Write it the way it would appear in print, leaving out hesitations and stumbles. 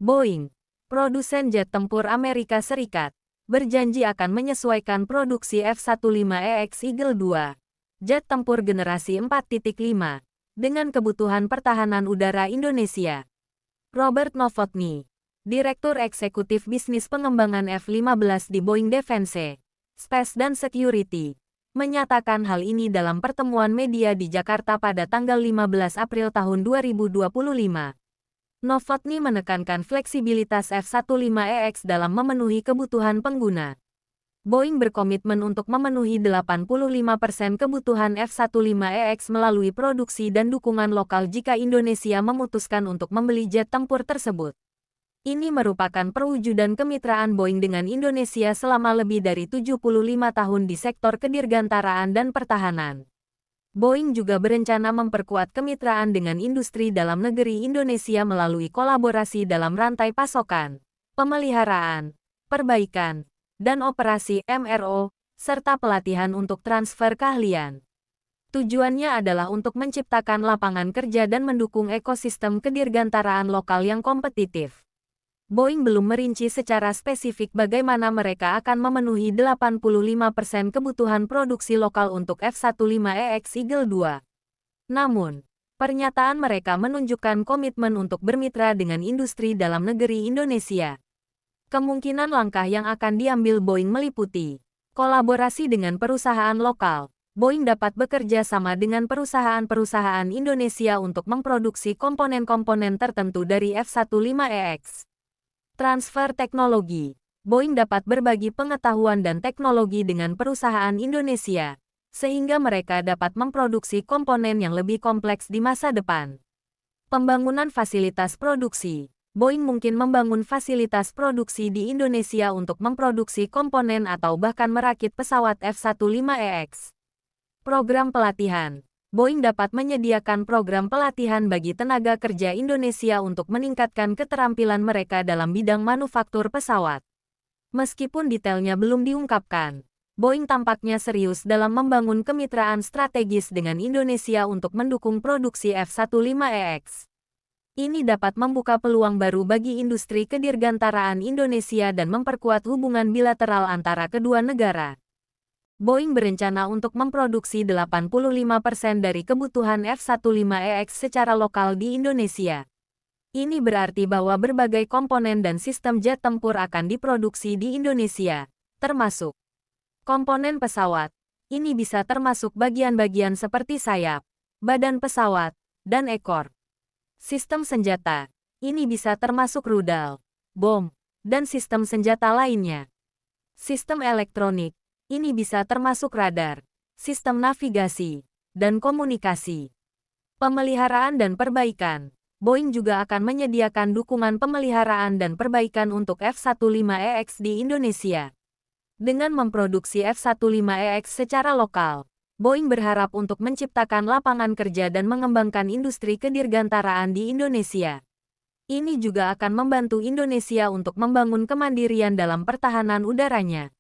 Boeing, produsen jet tempur Amerika Serikat, berjanji akan menyesuaikan produksi F-15EX Eagle II, jet tempur generasi 4.5, dengan kebutuhan pertahanan udara Indonesia. Robert Novotny, Direktur Eksekutif Bisnis Pengembangan F-15 di Boeing Defense, Space dan Security, menyatakan hal ini dalam pertemuan media di Jakarta pada tanggal 15 April tahun 2025. Novotny menekankan fleksibilitas F-15EX dalam memenuhi kebutuhan pengguna. Boeing berkomitmen untuk memenuhi 85% kebutuhan F-15EX melalui produksi dan dukungan lokal jika Indonesia memutuskan untuk membeli jet tempur tersebut. Ini merupakan perwujudan kemitraan Boeing dengan Indonesia selama lebih dari 75 tahun di sektor kedirgantaraan dan pertahanan. Boeing juga berencana memperkuat kemitraan dengan industri dalam negeri Indonesia melalui kolaborasi dalam rantai pasokan, pemeliharaan, perbaikan, dan operasi MRO, serta pelatihan untuk transfer keahlian. Tujuannya adalah untuk menciptakan lapangan kerja dan mendukung ekosistem kedirgantaraan lokal yang kompetitif. Boeing belum merinci secara spesifik bagaimana mereka akan memenuhi 85% kebutuhan produksi lokal untuk F-15EX Eagle II. Namun, pernyataan mereka menunjukkan komitmen untuk bermitra dengan industri dalam negeri Indonesia. Kemungkinan langkah yang akan diambil Boeing meliputi kolaborasi dengan perusahaan lokal. Boeing dapat bekerja sama dengan perusahaan-perusahaan Indonesia untuk memproduksi komponen-komponen tertentu dari F-15EX. Transfer teknologi. Boeing dapat berbagi pengetahuan dan teknologi dengan perusahaan Indonesia, sehingga mereka dapat memproduksi komponen yang lebih kompleks di masa depan. Pembangunan fasilitas produksi. Boeing mungkin membangun fasilitas produksi di Indonesia untuk memproduksi komponen atau bahkan merakit pesawat F-15EX. Program pelatihan. Boeing dapat menyediakan program pelatihan bagi tenaga kerja Indonesia untuk meningkatkan keterampilan mereka dalam bidang manufaktur pesawat. Meskipun detailnya belum diungkapkan, Boeing tampaknya serius dalam membangun kemitraan strategis dengan Indonesia untuk mendukung produksi F-15EX. Ini dapat membuka peluang baru bagi industri kedirgantaraan Indonesia dan memperkuat hubungan bilateral antara kedua negara. Boeing berencana untuk memproduksi 85% dari kebutuhan F-15EX secara lokal di Indonesia. Ini berarti bahwa berbagai komponen dan sistem jet tempur akan diproduksi di Indonesia, termasuk komponen pesawat. Ini bisa termasuk bagian-bagian seperti sayap, badan pesawat, dan ekor. Sistem senjata. Ini bisa termasuk rudal, bom, dan sistem senjata lainnya. Sistem elektronik. Ini bisa termasuk radar, sistem navigasi, dan komunikasi. Pemeliharaan dan perbaikan. Boeing juga akan menyediakan dukungan pemeliharaan dan perbaikan untuk F-15EX di Indonesia. Dengan memproduksi F-15EX secara lokal, Boeing berharap untuk menciptakan lapangan kerja dan mengembangkan industri kedirgantaraan di Indonesia. Ini juga akan membantu Indonesia untuk membangun kemandirian dalam pertahanan udaranya.